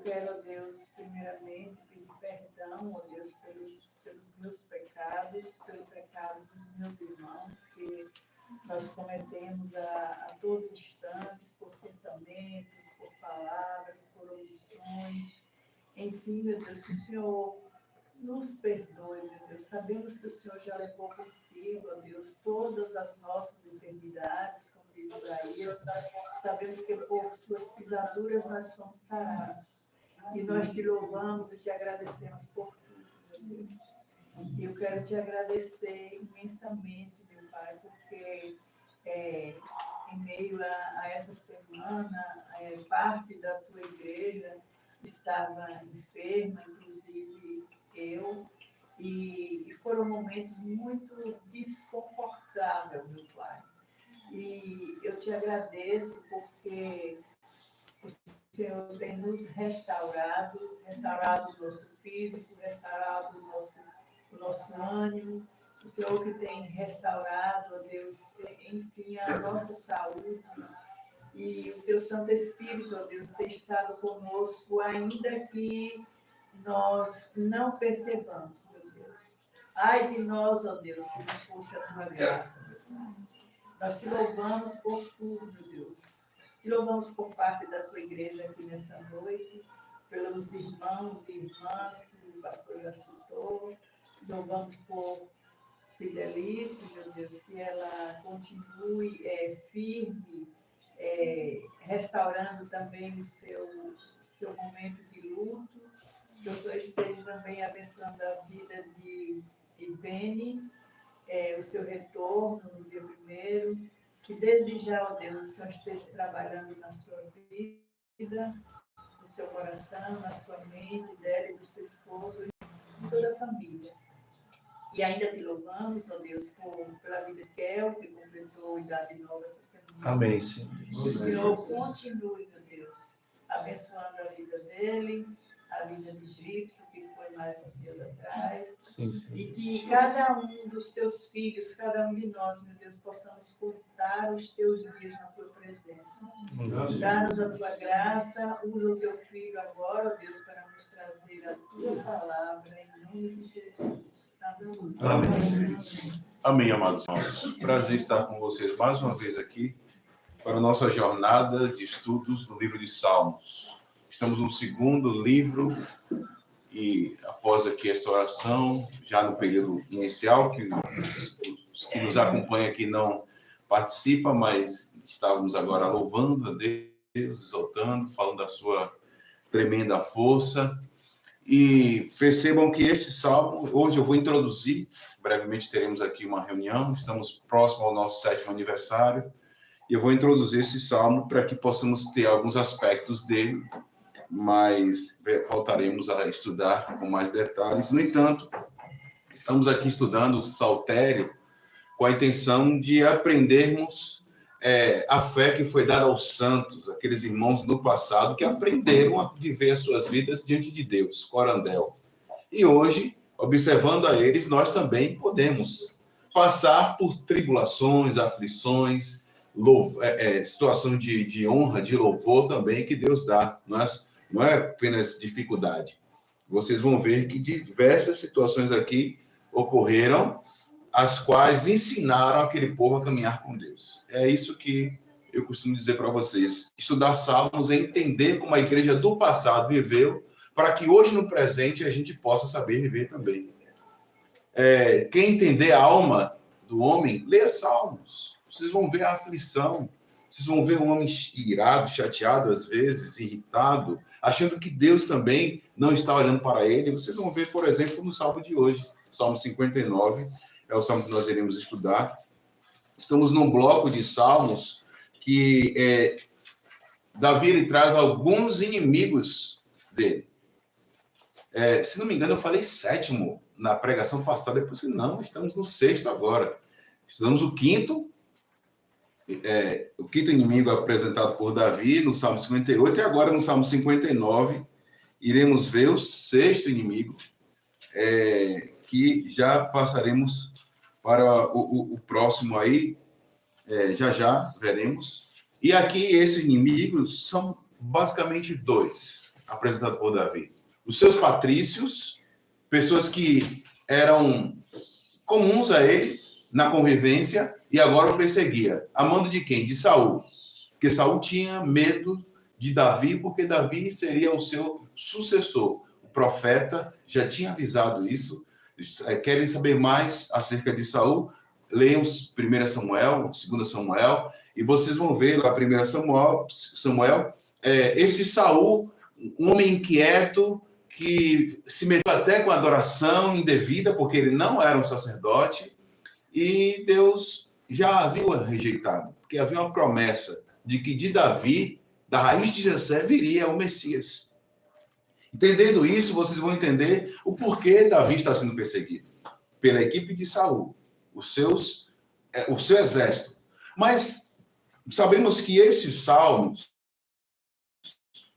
quero, ó Deus, primeiramente pedir perdão, ó Deus, pelos meus pecados, pelo pecado dos meus irmãos, que nós cometemos a todo instante, por pensamentos, por palavras, por omissões. Enfim, meu Deus, que o Senhor nos perdoe, meu Deus. Sabemos que o Senhor já levou consigo, ó Deus, todas as nossas enfermidades, como diz Isaías. Sabemos que por suas pisaduras nós somos sarados. E nós te louvamos e te agradecemos por tudo, meu Deus. E eu quero te agradecer imensamente, meu Pai, porque em meio a essa semana, parte da tua igreja estava enferma, inclusive eu, e foram momentos muito desconfortáveis, meu Pai. E eu te agradeço porque o Senhor tem nos restaurado o nosso físico, restaurado o nosso ânimo, o Senhor que tem restaurado, ó Deus, enfim, a nossa saúde. E o teu Santo Espírito, ó Deus, tem estado conosco, ainda que nós não percebamos, meu Deus. Ai de nós, ó Deus, se não fosse a tua graça, meu Pai. Nós te louvamos por tudo, meu Deus. Te louvamos por parte da tua igreja aqui nessa noite, pelos irmãos e irmãs que o pastor já citou. Te louvamos por Fidelice, meu Deus, que ela continue firme, restaurando também o seu momento de luto. Que o Senhor esteja também abençoando a vida de Ivene, o seu retorno no dia 1º. Que desde já, ó Deus, o Senhor esteja trabalhando na sua vida, no seu coração, na sua mente, dela e do seu esposo e de toda a família. E ainda te louvamos, ó Deus, pela vida de Kel, que completou a idade nova essa semana. Amém, Senhor. O Senhor continue, meu Deus, abençoando a vida dele, a vida de Gibson, que foi mais uns dias atrás. Sim, sim. E que cada um dos teus filhos, cada um de nós, meu Deus, possamos contar os teus dias na tua presença. Dá-nos a tua graça, usa o teu filho agora, ó Deus, para nos trazer a tua palavra, em nome de Jesus. Amém. Amém, amados irmãos. Prazer estar com vocês mais uma vez aqui para a nossa jornada de estudos no livro de Salmos. Estamos no segundo livro e após aqui esta oração, já no período inicial, que os que nos acompanham aqui não participam, mas estávamos agora louvando a Deus, exaltando, falando da sua tremenda força. E percebam que este salmo, hoje eu vou introduzir, brevemente teremos aqui uma reunião, estamos próximo ao nosso 7º aniversário, e eu vou introduzir esse salmo para que possamos ter alguns aspectos dele, mas voltaremos a estudar com mais detalhes. No entanto, estamos aqui estudando o saltério com a intenção de aprendermos a fé que foi dada aos santos, aqueles irmãos no passado que aprenderam a viver as suas vidas diante de Deus, corandel. E hoje, observando a eles, nós também podemos passar por tribulações, aflições, situação de honra, de louvor também que Deus dá. Não é apenas dificuldade. Vocês vão ver que diversas situações aqui ocorreram, as quais ensinaram aquele povo a caminhar com Deus. É isso que eu costumo dizer para vocês. Estudar Salmos é entender como a igreja do passado viveu, para que hoje, no presente, a gente possa saber viver também. Quem entender a alma do homem, leia Salmos. Vocês vão ver a aflição. Vocês vão ver um homem irado, chateado, às vezes, irritado, achando que Deus também não está olhando para ele. Vocês vão ver, por exemplo, no Salmo de hoje, Salmo 59, é o salmo que nós iremos estudar. Estamos num bloco de salmos que Davi ele traz alguns inimigos dele. Se não me engano, eu falei 7º na pregação passada, depois que não, estamos no 6º agora. Estudamos o 5º, o 5º inimigo apresentado por Davi no Salmo 58, e agora no Salmo 59 iremos ver o 6º inimigo, que já passaremos para o próximo aí, já veremos. E aqui esses inimigos são basicamente 2. apresentado por Davi. Os seus patrícios, pessoas que eram comuns a ele na convivência e agora o perseguia. A mando de quem? De Saul. Porque Saul tinha medo de Davi, porque Davi seria o seu sucessor. O profeta já tinha avisado isso. Querem saber mais acerca de Saul? Leiam 1 Samuel, 2 Samuel, e vocês vão ver lá 1 Samuel, esse Saul, um homem inquieto, que se meteu até com adoração indevida, porque ele não era um sacerdote, e Deus já havia rejeitado, porque havia uma promessa de que de Davi, da raiz de Jessé, viria o Messias. Entendendo isso, vocês vão entender o porquê Davi está sendo perseguido pela equipe de Saul, o seu exército. Mas sabemos que esses salmos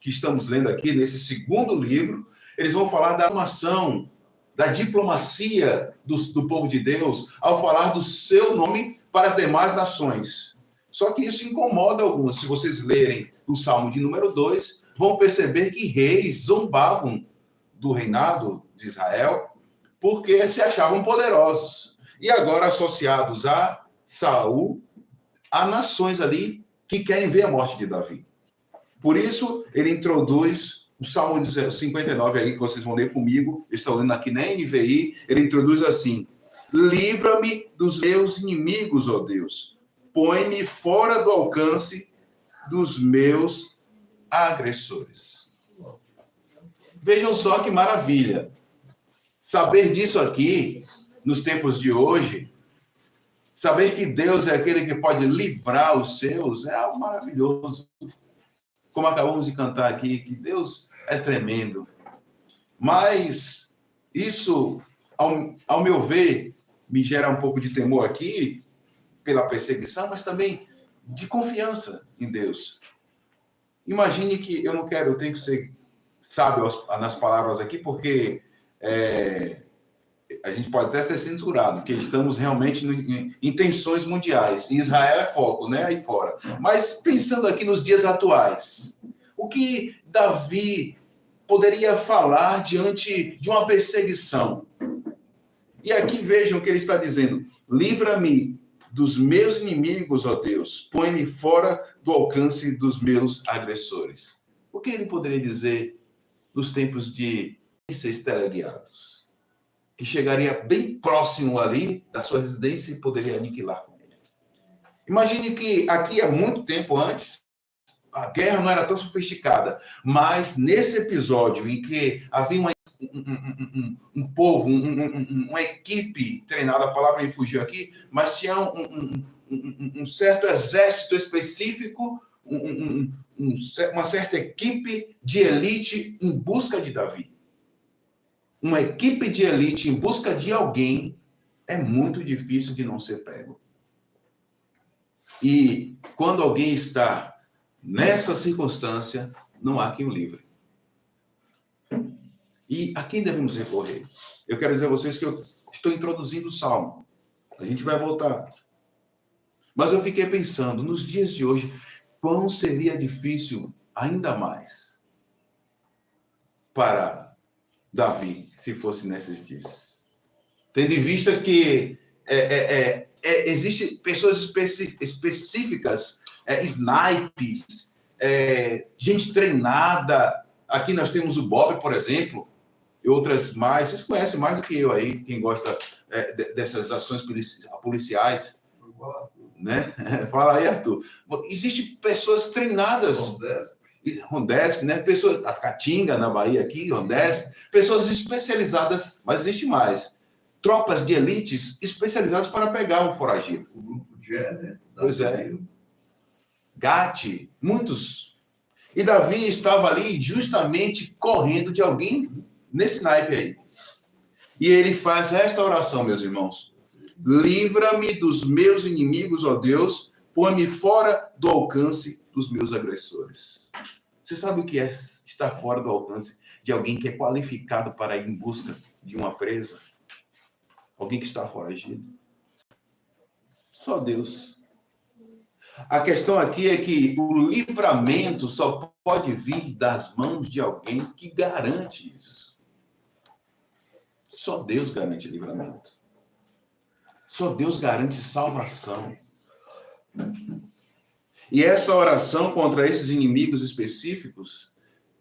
que estamos lendo aqui, nesse segundo livro, eles vão falar da armação, da diplomacia do povo de Deus, ao falar do seu nome para as demais nações. Só que isso incomoda alguns. Se vocês lerem o Salmo de número 2, vão perceber que reis zombavam do reinado de Israel porque se achavam poderosos. E agora, associados a Saul, há nações ali que querem ver a morte de Davi. Por isso, ele introduz o Salmo 59 aí, que vocês vão ler comigo, estou lendo aqui na NVI, ele introduz assim: livra-me dos meus inimigos, ó Deus, põe-me fora do alcance dos meus agressores. Vejam só que maravilha. Saber disso aqui, nos tempos de hoje, saber que Deus é aquele que pode livrar os seus, é algo maravilhoso. Como acabamos de cantar aqui, que Deus é tremendo. Mas isso, ao meu ver, me gera um pouco de temor aqui, pela perseguição, mas também de confiança em Deus. Imagine que eu não quero, eu tenho que ser sábio nas palavras aqui, porque a gente pode até ser censurado, porque estamos realmente em tensões mundiais. E Israel é foco, né? Aí fora. Mas pensando aqui nos dias atuais, o que Davi poderia falar diante de uma perseguição? E aqui vejam o que ele está dizendo: livra-me dos meus inimigos, ó Deus, põe-me fora do alcance dos meus agressores. O que ele poderia dizer nos tempos de ser teleguiados? Que chegaria bem próximo ali da sua residência e poderia aniquilar com ele. Imagine que aqui há muito tempo antes, a guerra não era tão sofisticada, mas nesse episódio em que havia um povo, uma equipe treinada, a palavra me fugiu aqui, mas tinha um certo exército específico, uma certa equipe de elite em busca de Davi. Uma equipe de elite em busca de alguém é muito difícil de não ser pego. E quando alguém está nessa circunstância, não há quem o livre. E a quem devemos recorrer? Eu quero dizer a vocês que eu estou introduzindo o Salmo. A gente vai voltar. Mas eu fiquei pensando, nos dias de hoje, quão seria difícil ainda mais para Davi, se fosse nesses dias. Tendo em vista que existem pessoas específicas, snipes, gente treinada. Aqui nós temos o Bob, por exemplo, e outras mais. Vocês conhecem mais do que eu aí, quem gosta dessas ações policiais. Né? Fala aí, Arthur. Existem pessoas treinadas. Rondesp, né? Pessoas, a Caatinga, na Bahia, aqui, Rondesp. Pessoas especializadas, mas existe mais. Tropas de elites especializadas para pegar um foragido. O grupo Gé, né? Pois é. Gatti, muitos. E Davi estava ali justamente correndo de alguém nesse naipe aí. E ele faz esta oração, meus irmãos. Livra-me dos meus inimigos, ó Deus, põe-me fora do alcance dos meus agressores. Você sabe o que é estar fora do alcance de alguém que é qualificado para ir em busca de uma presa? Alguém que está foragido? Só Deus. A questão aqui é que o livramento só pode vir das mãos de alguém que garante isso. Só Deus garante livramento. Só Deus garante salvação. E essa oração contra esses inimigos específicos,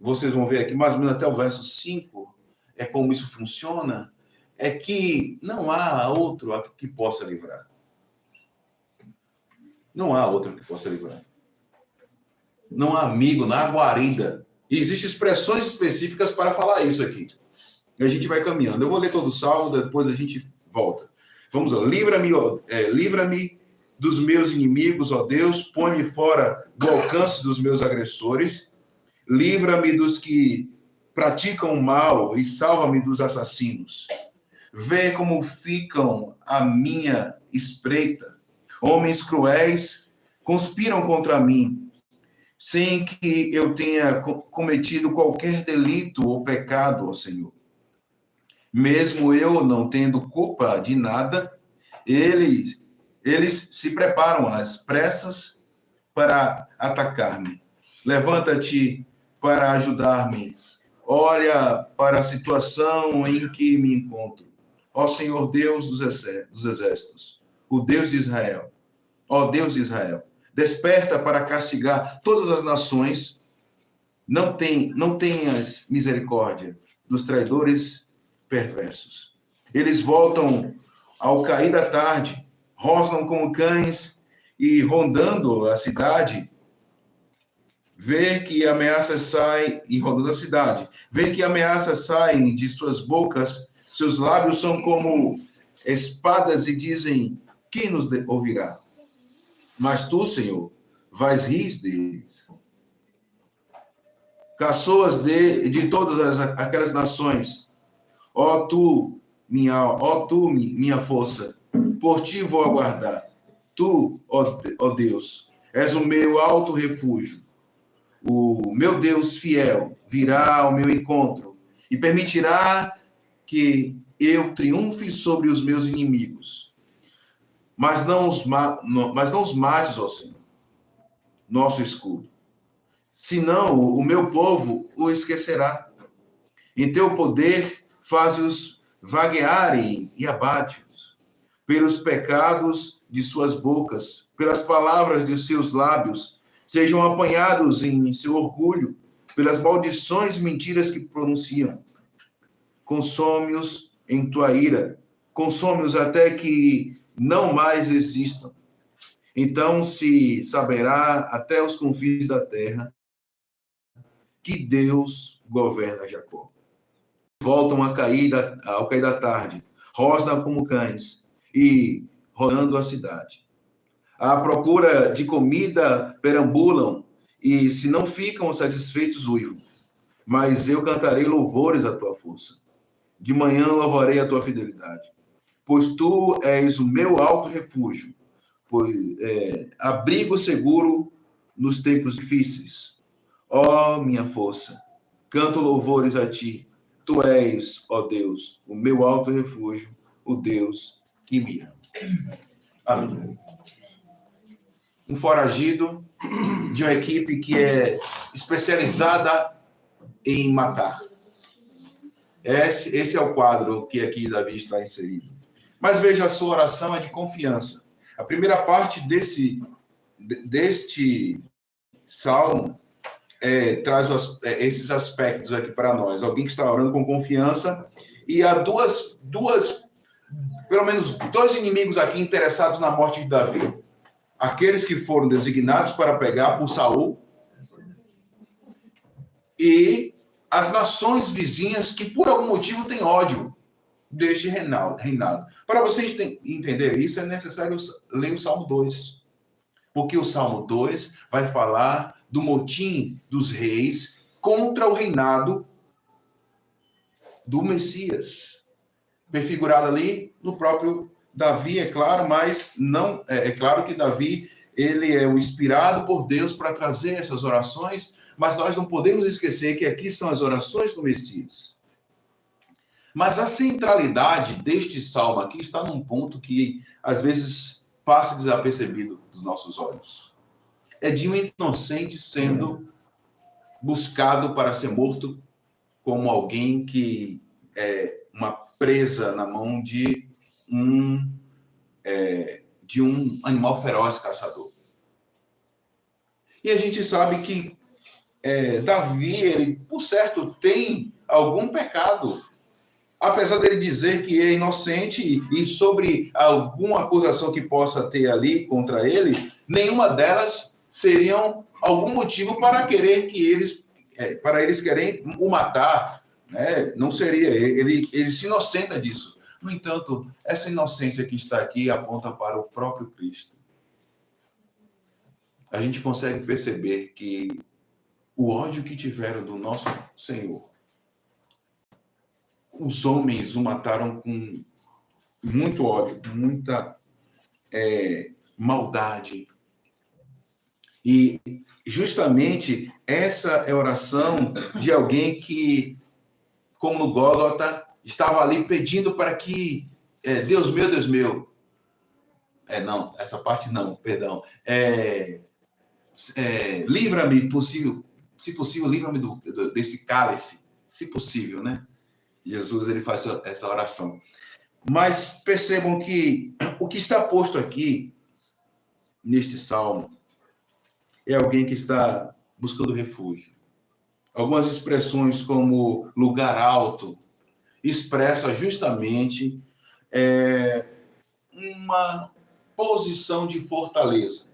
vocês vão ver aqui mais ou menos até o verso 5, é como isso funciona, é que não há outro que possa livrar. Não há outro que possa livrar. Não há amigo, não há guarida. E existem expressões específicas para falar isso aqui. E a gente vai caminhando. Eu vou ler todo o salmo, depois a gente volta. Vamos lá. Livra-me dos meus inimigos, ó Deus, põe-me fora do alcance dos meus agressores, livra-me dos que praticam o mal e salva-me dos assassinos. Vê como ficam a minha espreita. Homens cruéis conspiram contra mim, sem que eu tenha cometido qualquer delito ou pecado, ó Senhor. Mesmo eu não tendo culpa de nada, eles se preparam às pressas para atacar-me. Levanta-te para ajudar-me. Olha para a situação em que me encontro. Ó Senhor Deus dos exércitos, o Deus de Israel. Ó Deus de Israel, desperta para castigar todas as nações. Não tenhas misericórdia dos traidores perversos. Eles voltam ao cair da tarde, rosnam como cães e, rondando a cidade, ver que ameaças saem de suas bocas, seus lábios são como espadas e dizem: quem nos ouvirá? Mas tu, Senhor, vais rir deles. Caçoas de todas aquelas nações, ó tu, minha força, por ti vou aguardar. Tu, ó Deus, és o meu alto refúgio. O meu Deus fiel virá ao meu encontro e permitirá que eu triunfe sobre os meus inimigos. Mas não os mates, ó Senhor, nosso escudo. Senão o meu povo o esquecerá. Em teu poder faz-os vaguearem e abate-os. Pelos pecados de suas bocas, pelas palavras de seus lábios, sejam apanhados em seu orgulho, pelas maldições e mentiras que pronunciam. Consome-os em tua ira, consome-os até que não mais existam. Então se saberá até os confins da terra que Deus governa Jacó. Voltam ao cair da tarde, rosnam como cães e rodando a cidade. À procura de comida perambulam e, se não ficam satisfeitos, uivam. Mas eu cantarei louvores à tua força. De manhã louvarei a tua fidelidade. Pois tu és o meu alto refúgio, abrigo seguro nos tempos difíceis. Ó minha força, canto louvores a ti. Tu és, ó Deus, o meu alto refúgio, o Deus que me ama. Amém. Um foragido de uma equipe que é especializada em matar. Esse é o quadro que aqui Davi está inserido. Mas veja, a sua oração é de confiança. A primeira parte deste salmo traz esses aspectos aqui para nós. Alguém que está orando com confiança. E há pelo menos dois inimigos aqui interessados na morte de Davi. Aqueles que foram designados para pegar por Saul e as nações vizinhas que por algum motivo têm ódio deste reinado. Para vocês entenderem isso, é necessário ler o Salmo 2. Porque o Salmo 2 vai falar do motim dos reis contra o reinado do Messias. Prefigurado ali no próprio Davi, é claro, mas não é claro que Davi ele é o inspirado por Deus para trazer essas orações, mas nós não podemos esquecer que aqui são as orações do Messias. Mas a centralidade deste salmo aqui está num ponto que às vezes passa desapercebido dos nossos olhos. é de um inocente sendo buscado para ser morto como alguém que é uma presa na mão de um animal feroz caçador. E a gente sabe que Davi, ele, por certo, tem algum pecado. Apesar dele dizer que é inocente e sobre alguma acusação que possa ter ali contra ele, nenhuma delas seriam algum motivo para querer que para eles querem o matar, né? Não seria, ele se inocenta disso. No entanto, essa inocência que está aqui aponta para o próprio Cristo. A gente consegue perceber que o ódio que tiveram do nosso Senhor, os homens o mataram com muito ódio, muita maldade. E justamente essa é a oração de alguém que, como no Gólgota, estava ali pedindo para que Deus meu, não, essa parte não, perdão, livra-me, se possível, livra-me desse cálice, se possível, né? Jesus, ele faz essa oração. Mas percebam que o que está posto aqui, neste salmo, é alguém que está buscando refúgio. Algumas expressões como lugar alto expressa justamente uma posição de fortaleza.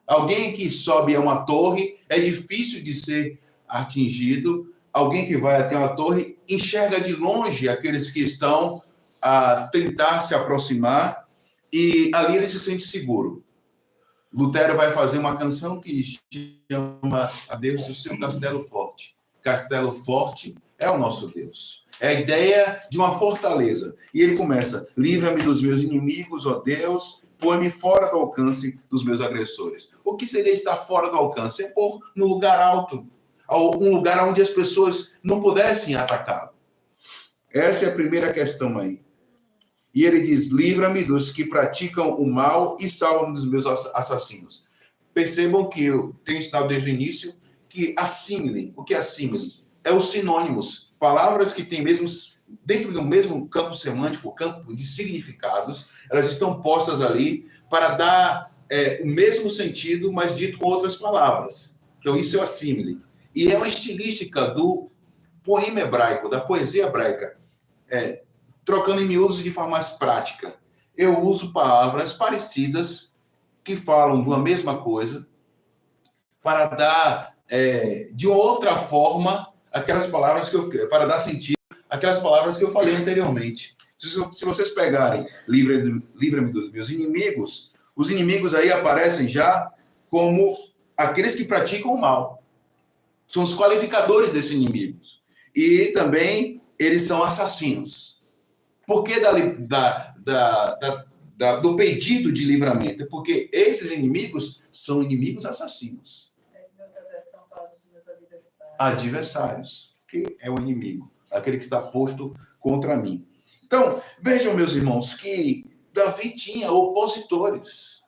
Alguém que sobe a uma torre é difícil de ser atingido. Alguém que vai até uma torre enxerga de longe aqueles que estão a tentar se aproximar e ali ele se sente seguro. Lutero vai fazer uma canção que chama a Deus do seu castelo forte. Castelo forte é o nosso Deus. É a ideia de uma fortaleza. E ele começa: livra-me dos meus inimigos, ó Deus, põe-me fora do alcance dos meus agressores. O que seria estar fora do alcance? É pôr no lugar alto, um lugar onde as pessoas não pudessem atacá-lo. Essa é a primeira questão aí. E ele diz: livra-me dos que praticam o mal e salva-me dos meus assassinos. Percebam que eu tenho ensinado desde o início que assímile. O que é assímile? É os sinônimos. Palavras que têm dentro do mesmo campo semântico, campo de significados, elas estão postas ali para dar o mesmo sentido, mas dito com outras palavras. Então, isso é o assímile. E é uma estilística do poema hebraico, da poesia hebraica. Trocando em miúdos de forma mais prática. Eu uso palavras parecidas que falam de uma mesma coisa para dar de outra forma aquelas palavras para dar sentido aquelas palavras que eu falei anteriormente. Se vocês pegarem livra-me dos meus inimigos, os inimigos aí aparecem já como aqueles que praticam o mal. São os qualificadores desses inimigos. E também eles são assassinos. Por que do pedido de livramento? É porque esses inimigos são inimigos assassinos. Adversários, que é o inimigo, aquele que está posto contra mim. Então, vejam, meus irmãos, que Davi tinha opositores.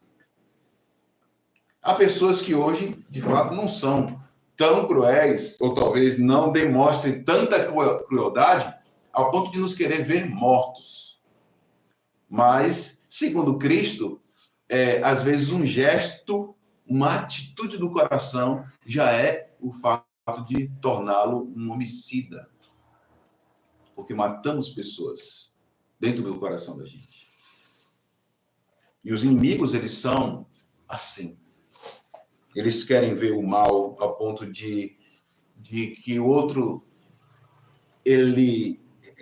Há pessoas que hoje, de fato, não são tão cruéis, ou talvez não demonstrem tanta crueldade, ao ponto de nos querer ver mortos. Mas, segundo Cristo, às vezes um gesto, uma atitude do coração já é o fato de torná-lo um homicida. Porque matamos pessoas dentro do coração da gente. E os inimigos, eles são assim. Eles querem ver o mal ao ponto de que o outro ele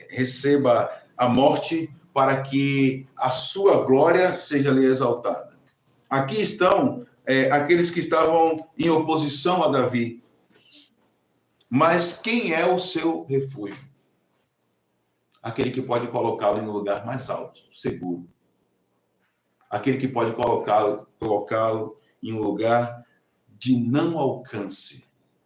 receba a morte para que a sua glória seja ali exaltada. Aqui estão aqueles que estavam em oposição a Davi. Mas quem é o seu refúgio? Aquele que pode colocá-lo em um lugar mais alto, seguro. Aquele que pode colocá-lo em um lugar de não alcance.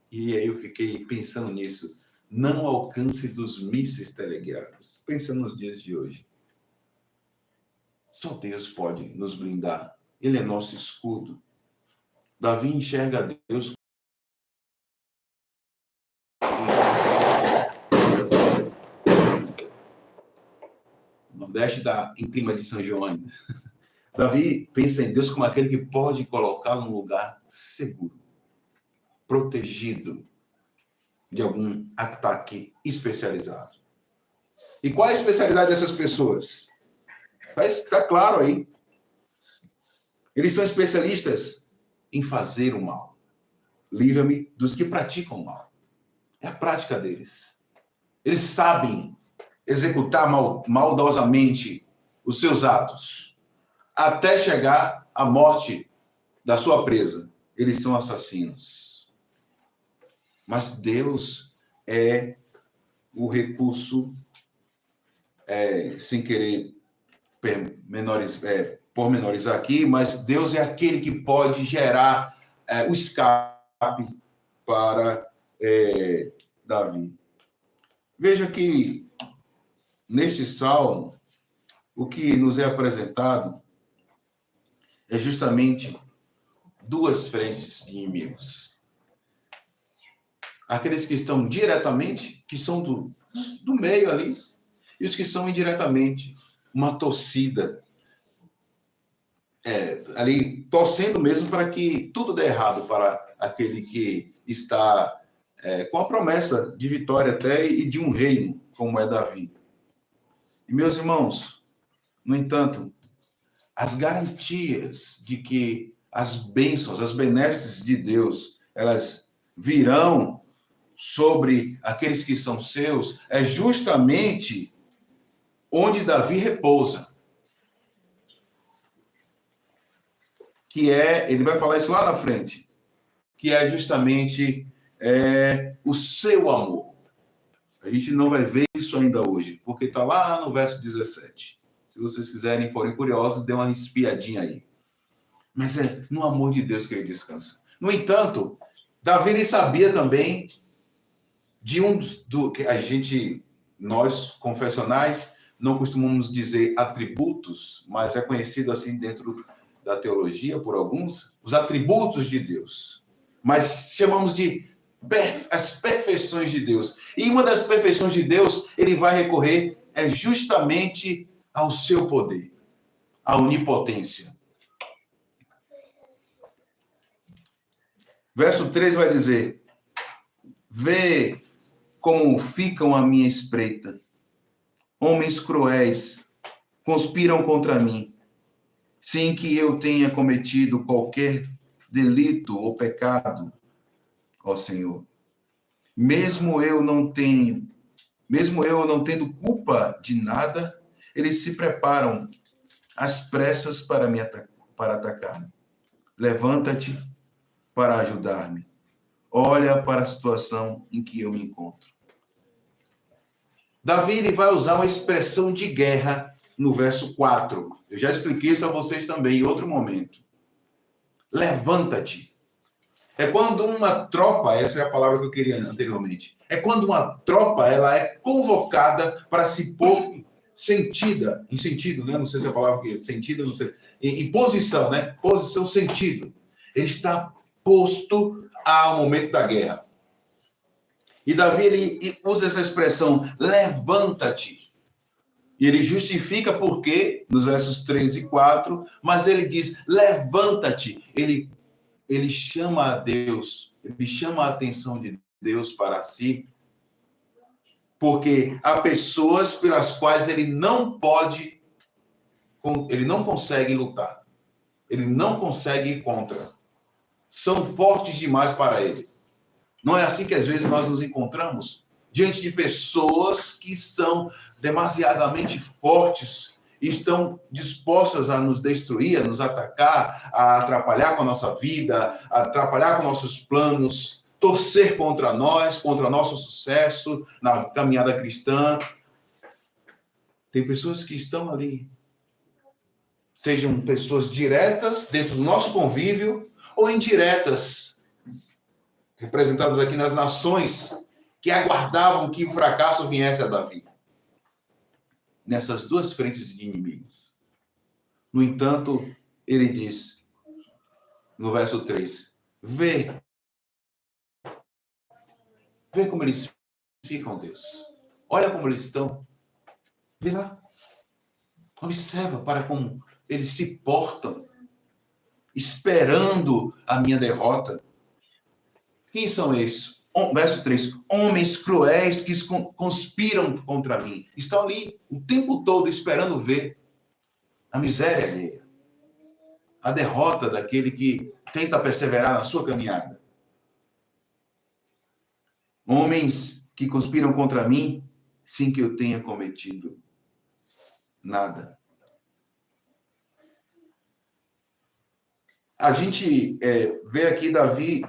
E aí eu fiquei pensando nisso. Não alcance dos mísseis teleguiados. Pensando nos dias de hoje. Só Deus pode nos blindar. Ele é nosso escudo. Davi enxerga Deus no Nordeste em clima de São João ainda. Davi pensa em Deus como aquele que pode colocá-lo num lugar seguro, protegido de algum ataque especializado. E qual é a especialidade dessas pessoas? Está claro aí. Eles são especialistas em fazer o mal. Livra-me dos que praticam o mal. É a prática deles. Eles sabem executar maldosamente os seus atos, até chegar à morte da sua presa. Eles são assassinos. Mas Deus é o recurso, sem querer pormenorizar aqui, mas Deus é aquele que pode gerar o escape para Davi. Veja que neste salmo, o que nos é apresentado é justamente duas frentes de inimigos. Aqueles que estão diretamente, que são do meio ali, e os que são indiretamente, uma torcida, ali torcendo mesmo para que tudo dê errado para aquele que está com a promessa de vitória até e de um reino, como é Davi. E, meus irmãos, no entanto, as garantias de que as bênçãos, as benesses de Deus, elas virão sobre aqueles que são seus, é justamente onde Davi repousa. Que ele vai falar isso lá na frente, que é justamente o seu amor. A gente não vai ver isso ainda hoje, porque está lá no verso 17. Se vocês quiserem, forem curiosos, dê uma espiadinha aí. Mas é no amor de Deus que ele descansa. No entanto, Davi ele sabia também de que nós, confessionais, não costumamos dizer atributos, mas é conhecido assim dentro da teologia por alguns, os atributos de Deus. Mas chamamos de as perfeições de Deus. E uma das perfeições de Deus, ele vai recorrer justamente ao seu poder, à onipotência. Verso 3 vai dizer: vê como ficam à minha espreita. Homens cruéis conspiram contra mim, sem que eu tenha cometido qualquer delito ou pecado, ó Senhor. Mesmo eu não tendo culpa de nada, eles se preparam às pressas para atacar-me. Levanta-te para ajudar-me. Olha para a situação em que eu me encontro. Davi ele vai usar uma expressão de guerra no verso 4. Eu já expliquei isso a vocês também em outro momento. Levanta-te. É quando uma tropa, essa é a palavra que eu queria anteriormente, é quando uma tropa ela é convocada para se pôr em sentido, né? Não sei se é a palavra que é sentido, não sei. Em posição, né? Posição, sentido. Ele está posto ao momento da guerra. E Davi, ele usa essa expressão, levanta-te. E ele justifica por quê, nos versos 3 e 4, mas ele diz, levanta-te. Ele chama a Deus, ele chama a atenção de Deus para si, porque há pessoas pelas quais ele não consegue lutar. Ele não consegue ir contra. São fortes demais para ele. Não é assim que às vezes nós nos encontramos diante de pessoas que são demasiadamente fortes e estão dispostas a nos destruir, a nos atacar, a atrapalhar com a nossa vida, a atrapalhar com nossos planos, torcer contra nós, contra nosso sucesso na caminhada cristã. Tem pessoas que estão ali, sejam pessoas diretas dentro do nosso convívio ou indiretas, representados aqui nas nações, que aguardavam que o fracasso viesse a Davi. Nessas duas frentes de inimigos. No entanto, ele diz, no verso 3. Vê como eles ficam, Deus. Olha como eles estão. Vê lá. Observa para como eles se portam, esperando a minha derrota. Quem são esses? Verso 3. Homens cruéis que conspiram contra mim. Estão ali o tempo todo esperando ver a miséria alheia. A derrota daquele que tenta perseverar na sua caminhada. Homens que conspiram contra mim sem que eu tenha cometido nada. A gente vê aqui Davi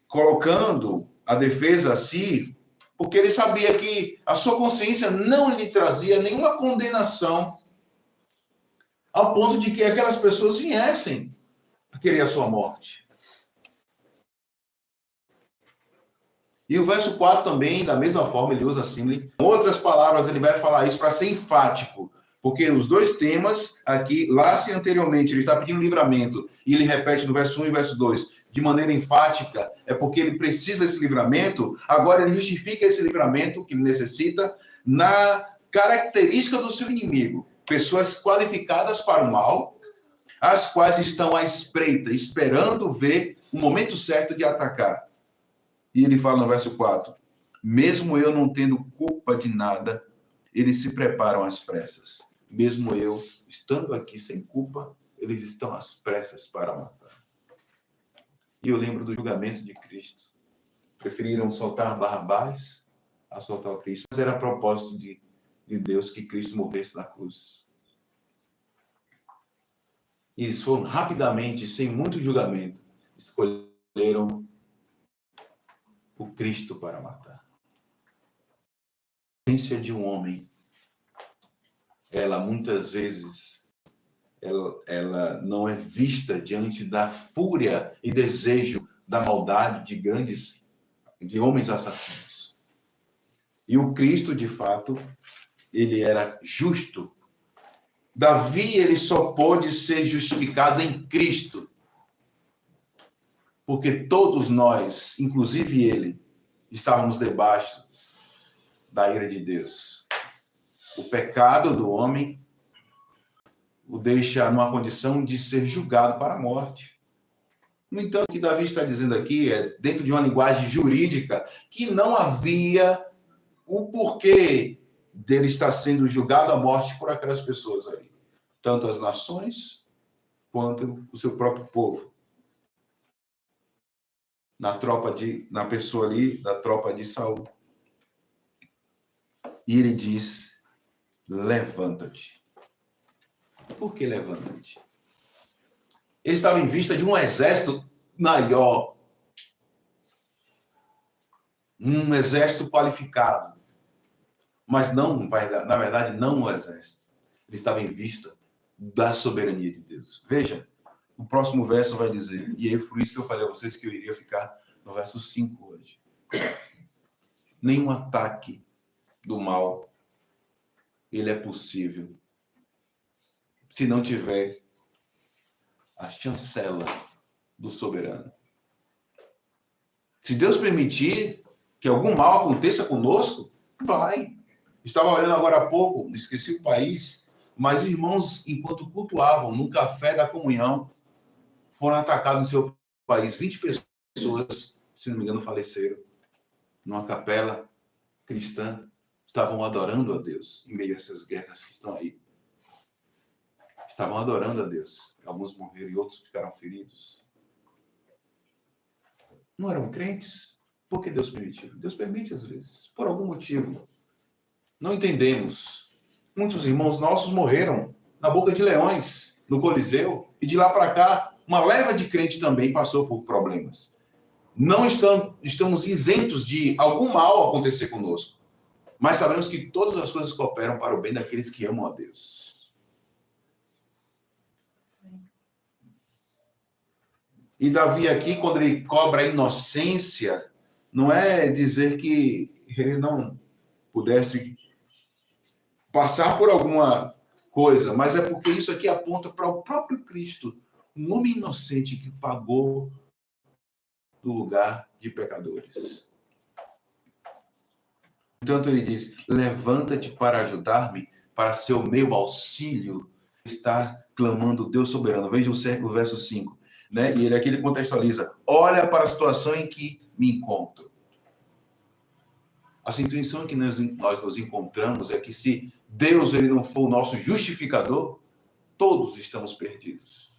colocando a defesa a si, porque ele sabia que a sua consciência não lhe trazia nenhuma condenação ao ponto de que aquelas pessoas viessem a querer a sua morte. E o verso 4 também, da mesma forma, ele usa assim. Com outras palavras, ele vai falar isso para ser enfático. Porque os dois temas aqui, lá se anteriormente ele está pedindo livramento, e ele repete no verso 1 e verso 2, de maneira enfática, é porque ele precisa desse livramento, agora ele justifica esse livramento que ele necessita na característica do seu inimigo. Pessoas qualificadas para o mal, as quais estão à espreita, esperando ver o momento certo de atacar. E ele fala no verso 4, mesmo eu não tendo culpa de nada, eles se preparam às pressas. Mesmo eu, estando aqui sem culpa, eles estão às pressas para matar. E eu lembro do julgamento de Cristo. Preferiram soltar Barrabás a soltar o Cristo. Mas era a propósito de Deus que Cristo morresse na cruz. E eles foram rapidamente, sem muito julgamento, escolheram o Cristo para matar. A essência de um homem, ela muitas vezes, ela não é vista diante da fúria e desejo da maldade de homens assassinos. E o Cristo, de fato, ele era justo. Davi, ele só pôde ser justificado em Cristo. Porque todos nós, inclusive ele, estávamos debaixo da ira de Deus. O pecado do homem o deixa numa condição de ser julgado para a morte. No entanto, o que Davi está dizendo aqui é, dentro de uma linguagem jurídica, que não havia o porquê dele estar sendo julgado à morte por aquelas pessoas ali. Tanto as nações, quanto o seu próprio povo. Na pessoa ali, da tropa de Saul. E ele diz, levanta-te. Por que levanta-te? Ele estava em vista de um exército maior. Um exército qualificado. Mas não, na verdade, não um exército. Ele estava em vista da soberania de Deus. Veja, o próximo verso vai dizer, e é por isso que eu falei a vocês que eu iria ficar no verso 5 hoje. Nenhum ataque do mal, ele é possível se não tiver a chancela do soberano. Se Deus permitir que algum mal aconteça conosco, vai. Estava olhando agora há pouco, esqueci o país, mas irmãos, enquanto cultuavam no café da comunhão, foram atacados no seu país. 20 pessoas, se não me engano, faleceram. Numa capela cristã, estavam adorando a Deus em meio a essas guerras que estão aí. Estavam adorando a Deus. Alguns morreram e outros ficaram feridos. Não eram crentes? Por que Deus permitiu? Deus permite às vezes, por algum motivo. Não entendemos. Muitos irmãos nossos morreram na boca de leões, no Coliseu, e de lá para cá, uma leva de crente também passou por problemas. Não estamos isentos de algum mal acontecer conosco, mas sabemos que todas as coisas cooperam para o bem daqueles que amam a Deus. E Davi aqui, quando ele cobra a inocência, não é dizer que ele não pudesse passar por alguma coisa, mas é porque isso aqui aponta para o próprio Cristo, um homem inocente que pagou no lugar de pecadores. Portanto, ele diz, levanta-te para ajudar-me, para ser o meu auxílio. Está clamando Deus soberano. Veja o verso 5. Né? E ele aqui ele contextualiza. Olha para a situação em que me encontro. A situação em que nós nos encontramos é que se Deus ele não for o nosso justificador, todos estamos perdidos.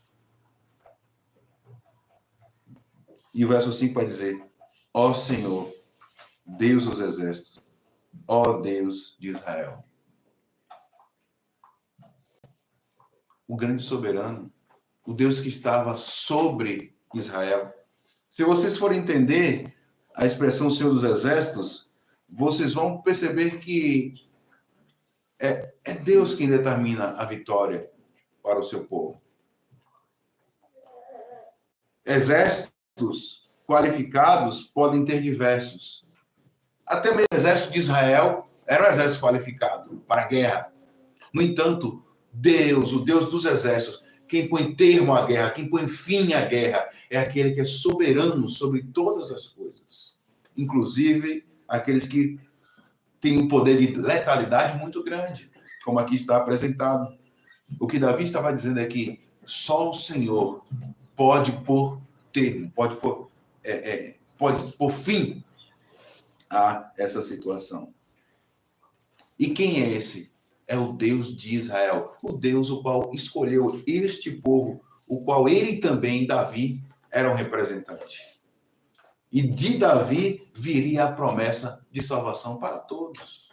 E o verso 5 vai dizer, ó Senhor, Deus dos exércitos, ó Deus de Israel. O grande soberano, o Deus que estava sobre Israel. Se vocês forem entender a expressão Senhor dos exércitos, vocês vão perceber que é Deus quem determina a vitória para o seu povo. Exércitos qualificados podem ter diversos. Até mesmo o exército de Israel era um exército qualificado para a guerra. No entanto, Deus, o Deus dos exércitos, quem põe termo à guerra, quem põe fim à guerra, é aquele que é soberano sobre todas as coisas. Inclusive, aqueles que têm um poder de letalidade muito grande, como aqui está apresentado. O que Davi estava dizendo é que só o Senhor pode pôr termo, pode pôr fim a essa situação. E quem é esse? É o Deus de Israel, o Deus o qual escolheu este povo, o qual ele também, Davi, era um representante. E de Davi viria a promessa de salvação para todos.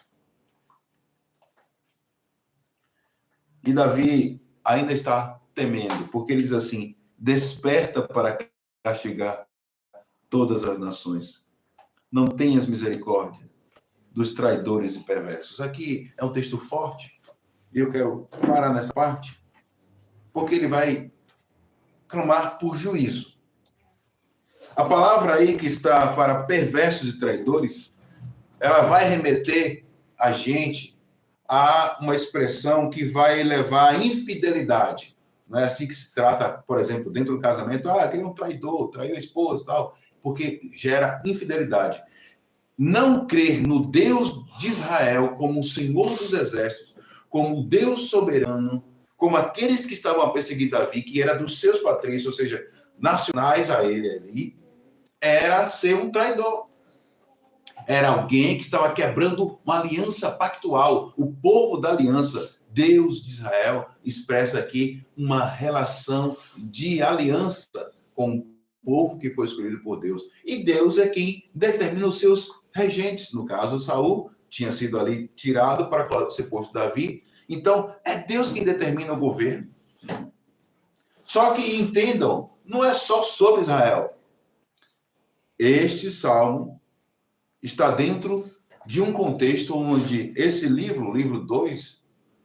E Davi ainda está temendo, porque ele diz assim, desperta para castigar todas as nações. Não tenhas misericórdia dos traidores e perversos. Aqui é um texto forte, e eu quero parar nessa parte, porque ele vai clamar por juízo. A palavra aí que está para perversos e traidores, ela vai remeter a gente a uma expressão que vai levar à infidelidade. Não é assim que se trata, por exemplo, dentro do casamento, aquele é um traidor, traiu a esposa e tal, porque gera infidelidade. Não crer no Deus de Israel como o Senhor dos exércitos, como o Deus soberano, como aqueles que estavam a perseguir Davi, que era dos seus patrícios, ou seja, nacionais a ele ali, era ser um traidor. Era alguém que estava quebrando uma aliança pactual. O povo da aliança, Deus de Israel, expressa aqui uma relação de aliança com o povo que foi escolhido por Deus. E Deus é quem determina os seus regentes. No caso, Saul tinha sido ali tirado para ser posto Davi. Então, é Deus quem determina o governo. Só que entendam, não é só sobre Israel. Este salmo está dentro de um contexto onde esse livro, o livro 2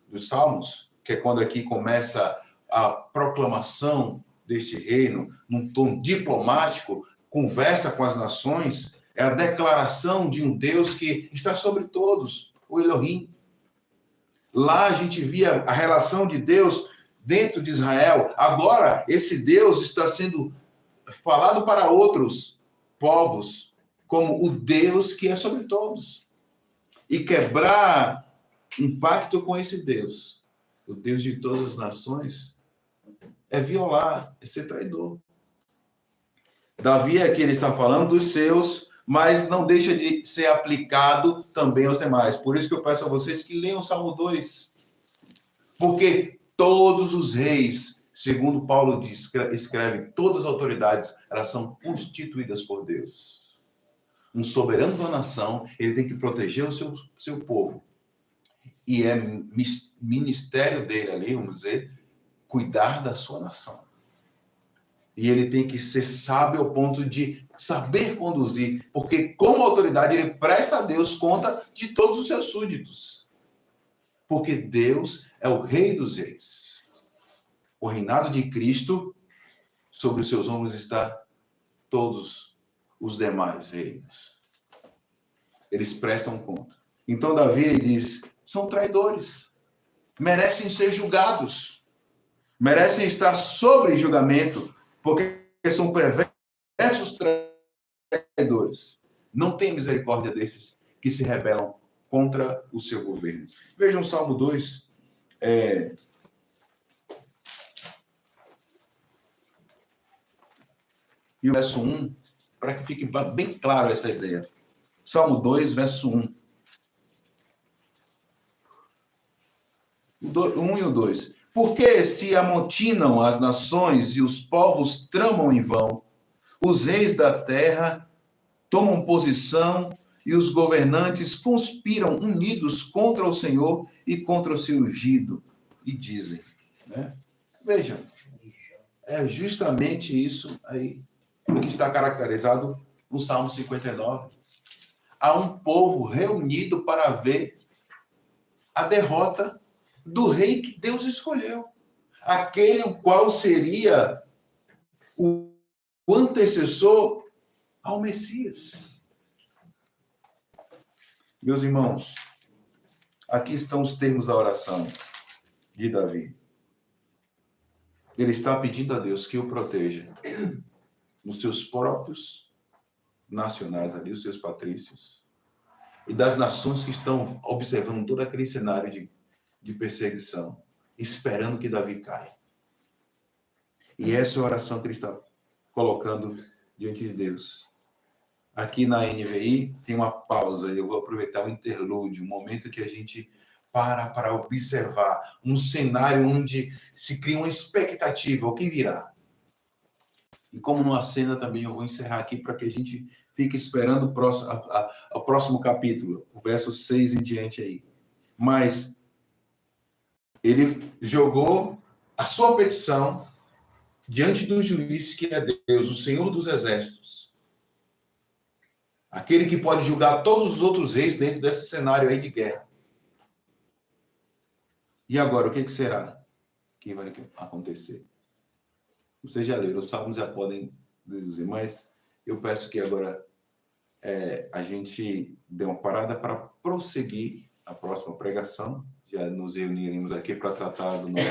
dos Salmos, que é quando aqui começa a proclamação deste reino, num tom diplomático, conversa com as nações, é a declaração de um Deus que está sobre todos, o Elohim. Lá a gente via a relação de Deus dentro de Israel. Agora, esse Deus está sendo falado para outros povos, como o Deus que é sobre todos. E quebrar um pacto com esse Deus, o Deus de todas as nações, é violar, é ser traidor. Davi aqui ele está falando dos seus, mas não deixa de ser aplicado também aos demais. Por isso que eu peço a vocês que leiam o Salmo 2. Porque todos os reis, segundo Paulo diz, escreve, todas as autoridades, elas são constituídas por Deus. Um soberano da nação, ele tem que proteger o seu povo. E é ministério dele ali, vamos dizer, cuidar da sua nação. E ele tem que ser sábio ao ponto de saber conduzir, porque como autoridade ele presta a Deus conta de todos os seus súditos. Porque Deus é o Rei dos Reis. O reinado de Cristo, sobre os seus ombros está todos os demais reinos. Eles prestam conta. Então Davi ele diz, são traidores, merecem ser julgados. merecem estar sob julgamento, porque são perversos traidores. Não tem misericórdia desses que se rebelam contra o seu governo. Vejam o Salmo 2. E o verso 1, para que fique bem claro essa ideia. Salmo 2, verso 1. O 1 e o 2. Porque se amotinam as nações e os povos tramam em vão, os reis da terra tomam posição e os governantes conspiram unidos contra o Senhor e contra o seu ungido, e dizem, né? Vejam, é justamente isso aí o que está caracterizado no Salmo 59. Há um povo reunido para ver a derrota do rei que Deus escolheu. Aquele o qual seria o antecessor ao Messias. Meus irmãos, aqui estão os termos da oração de Davi. Ele está pedindo a Deus que o proteja nos seus próprios nacionais ali, os seus patrícios, e das nações que estão observando todo aquele cenário de perseguição, esperando que Davi caia. E essa é a oração que ele está colocando diante de Deus. Aqui na NVI tem uma pausa, eu vou aproveitar o interlúdio, um momento que a gente para observar um cenário onde se cria uma expectativa, o que virá. E como numa cena também, eu vou encerrar aqui para que a gente fique esperando o próximo capítulo, o verso 6 em diante aí. Mas ele jogou a sua petição diante do juiz que é Deus, o Senhor dos Exércitos. Aquele que pode julgar todos os outros reis dentro desse cenário aí de guerra. E agora, o que será que vai acontecer? Vocês já leram, os salmos já podem deduzir, mas eu peço que agora a gente dê uma parada para prosseguir a próxima pregação. Já nos reuniremos aqui para tratar do nosso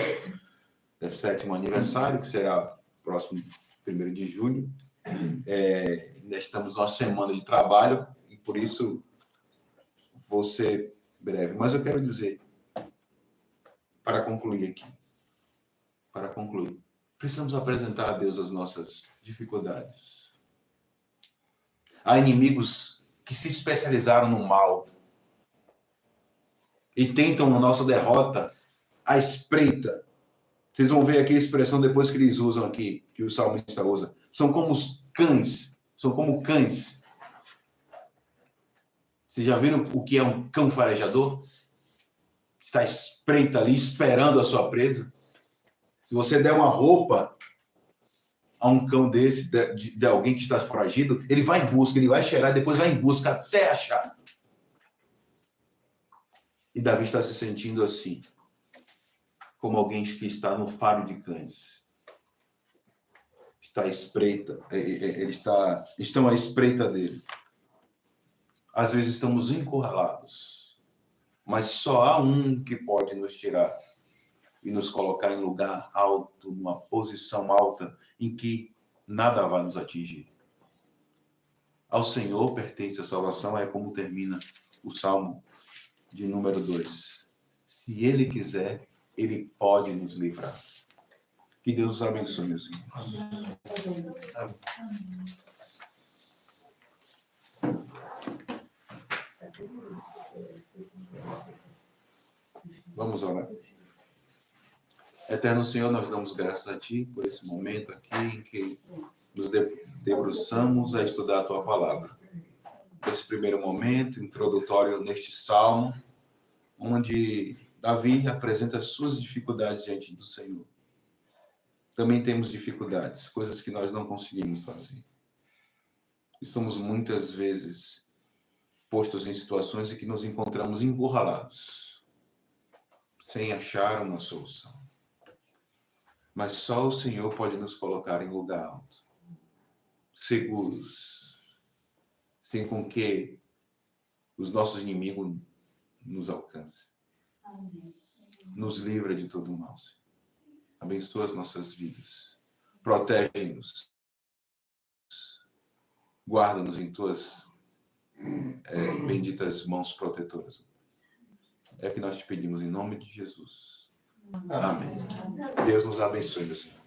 7º aniversário, que será próximo 1º de julho. Ainda estamos numa semana de trabalho e por isso vou ser breve. Mas eu quero dizer, para concluir aqui, precisamos apresentar a Deus as nossas dificuldades. Há inimigos que se especializaram no mal e tentam na nossa derrota à espreita. Vocês vão ver aqui a expressão depois que eles usam aqui, que o salmista usa. São como os cães. São como cães. Vocês já viram o que é um cão farejador? Está à espreita ali, esperando a sua presa. Se você der uma roupa a um cão desse, de alguém que está foragido, ele vai em busca, ele vai cheirar, depois vai em busca até achar. E Davi está se sentindo assim, como alguém que está no faro de cães. Está à espreita, estão à espreita dele. Às vezes estamos encurralados, mas só há um que pode nos tirar e nos colocar em lugar alto, numa posição alta, em que nada vai nos atingir. Ao Senhor pertence a salvação, é como termina o Salmo de número 2. Se Ele quiser, Ele pode nos livrar. Que Deus os abençoe, meus irmãos. Amém. Vamos orar. Eterno Senhor, nós damos graças a Ti por esse momento aqui em que nos debruçamos a estudar a Tua Palavra. Esse primeiro momento introdutório neste Salmo, onde Davi apresenta as suas dificuldades diante do Senhor. Também temos dificuldades, coisas que nós não conseguimos fazer. E somos muitas vezes postos em situações em que nos encontramos encurralados, sem achar uma solução. Mas só o Senhor pode nos colocar em lugar alto, seguros, sem com que os nossos inimigos nos alcancem. Nos livra de todo o mal, Senhor. Abençoa as nossas vidas. Protege-nos. Guarda-nos em tuas benditas mãos protetoras. É o que nós te pedimos em nome de Jesus. Amém. Deus nos abençoe, meu Senhor.